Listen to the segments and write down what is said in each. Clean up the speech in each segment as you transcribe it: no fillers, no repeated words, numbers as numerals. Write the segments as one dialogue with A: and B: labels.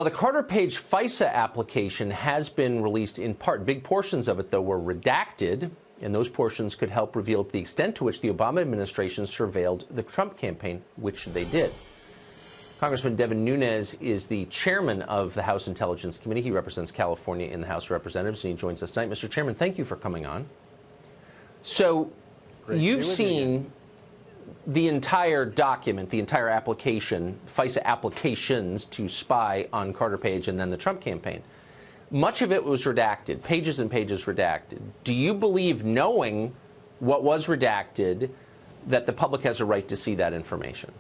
A: The Carter Page FISA application has been released in part. Big portions of it, though, were redacted, and those portions could help reveal the extent to which the Obama administration surveilled the Trump campaign, which they did. Congressman Devin Nunes is the chairman of the House Intelligence Committee. He represents California in the House of Representatives, and he joins us tonight. Mr. Chairman, thank you for coming on. So you've seen the entire document, the entire application, FISA applications to spy on Carter Page and then the Trump campaign. Much of it was redacted, pages and pages redacted. Do you believe, knowing what was redacted, that the public has a right to see that information?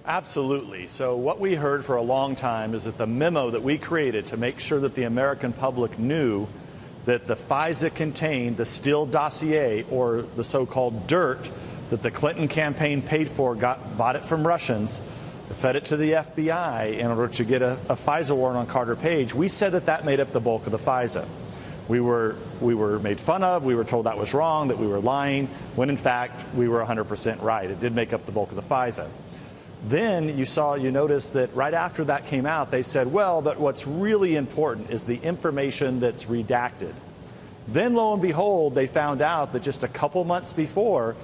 B: Absolutely. So what we heard for a long time is that the memo that we created to make sure that the American public knew that the FISA contained the Steele dossier, or the so-called dirt that the Clinton campaign paid for, bought it from Russians, fed it to the FBI in order to get a FISA warrant on Carter Page. We said that that made up the bulk of the FISA. We were made fun of. We were told that was wrong, that we were lying, when in fact we were 100% right. It did make up the bulk of the FISA. Then you noticed that right after that came out, they said, well, but what's really important is the information that's redacted. Then, lo and behold, they found out that just a couple months before,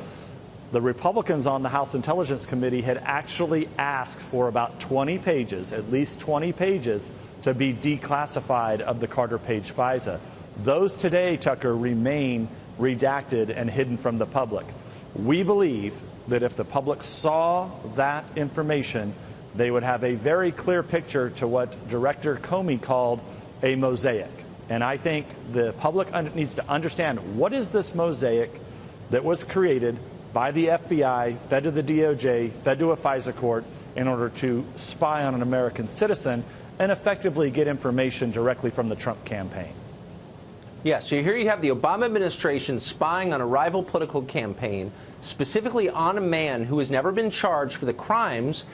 B: the Republicans on the House Intelligence Committee had actually asked for about 20 pages, at least 20 pages, to be declassified of the Carter Page FISA. Those today, Tucker, remain redacted and hidden from the public. We believe that if the public saw that information, they would have a very clear picture to what Director Comey called a mosaic. And I think the public needs to understand, what is this mosaic that was created by the FBI, fed to the DOJ, fed to a FISA court in order to spy on an American citizen and effectively get information directly from the Trump campaign.
A: Yeah, so here you have the Obama administration spying on a rival political campaign, specifically on a man who has never been charged for the crimes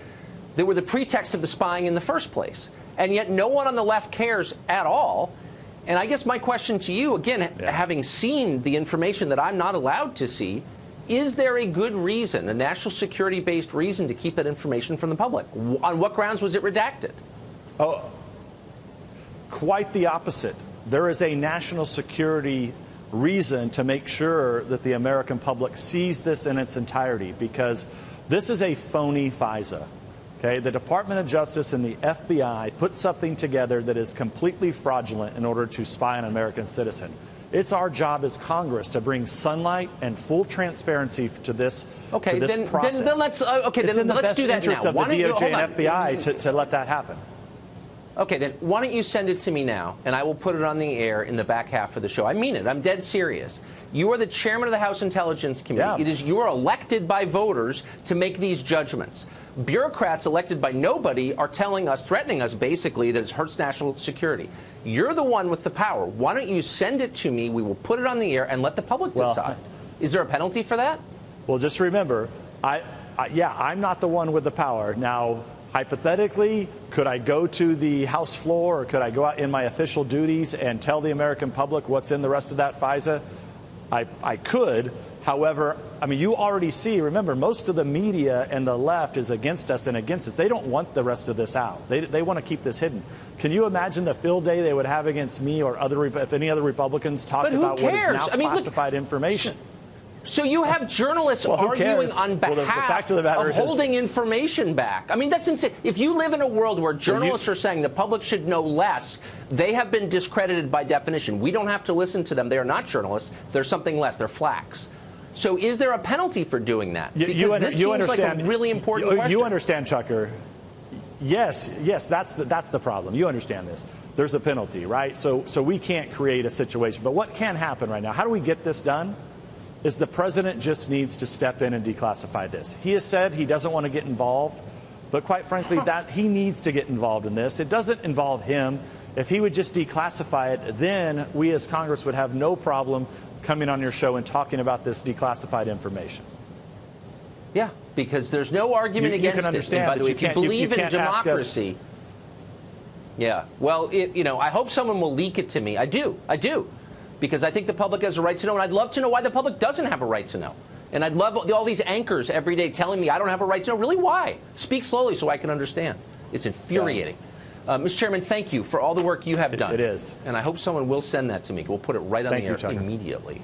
A: that were the pretext of the spying in the first place. And yet no one on the left cares at all. And I guess my question to you, again, having seen the information that I'm not allowed to see, is there a good reason, a national security-based reason, to keep that information from the public? On what grounds was it redacted?
B: Oh, quite the opposite. There is a national security reason to make sure that the American public sees this in its entirety, because this is a phony FISA. Okay? The Department of Justice and the FBI put something together that is completely fraudulent in order to spy on an American citizen. It's our job as Congress to bring sunlight and full transparency to this, process.
A: Then let's do that now.
B: It's in the best interest of the DOJ and FBI to let that happen.
A: Okay, then why don't you send it to me now, and I will put it on the air in the back half of the show. I mean it. I'm dead serious. You are the chairman of the House Intelligence Committee. Yeah. You are elected by voters to make these judgments. Bureaucrats elected by nobody are telling us, threatening us, basically, that it hurts national security. You're the one with the power. Why don't you send it to me? We will put it on the air and let the public decide. Is there a penalty for that?
B: Well, just remember, I'm not the one with the power. Now, hypothetically, could I go to the House floor, or could I go out in my official duties and tell the American public what's in the rest of that FISA? I could. However, I mean, you already see, remember, most of the media and the left is against us and against it. They don't want the rest of this out. They want to keep this hidden. Can you imagine the field day they would have against me or if any other Republicans talked about what is now classified information?
A: So you have journalists arguing on behalf of holding information back. I mean, that's insane. If you live in a world where journalists are saying the public should know less, they have been discredited by definition. We don't have to listen to them. They are not journalists. They're something less. They're flacks. So is there a penalty for doing that? Because this seems like a really important question.
B: You understand, Chucker. Yes, that's the problem. You understand this. There's a penalty, right? So we can't create a situation. But what can happen right now? How do we get this done? Is the president just needs to step in and declassify this. He has said he doesn't want to get involved, but quite frankly, that he needs to get involved in this. It doesn't involve him. If he would just declassify it, then we as Congress would have no problem coming on your show and talking about this declassified information.
A: Yeah, because there's no argument against it. And by the way, if you believe in democracy, yeah. Well, I hope someone will leak it to me. I do. Because I think the public has a right to know, and I'd love to know why the public doesn't have a right to know. And I'd love all these anchors every day telling me I don't have a right to know. Really, why? Speak slowly so I can understand. It's infuriating. Mr. Chairman, thank you for all the work you have done.
B: It is.
A: And I hope someone will send that to me. We'll put it right on the air immediately.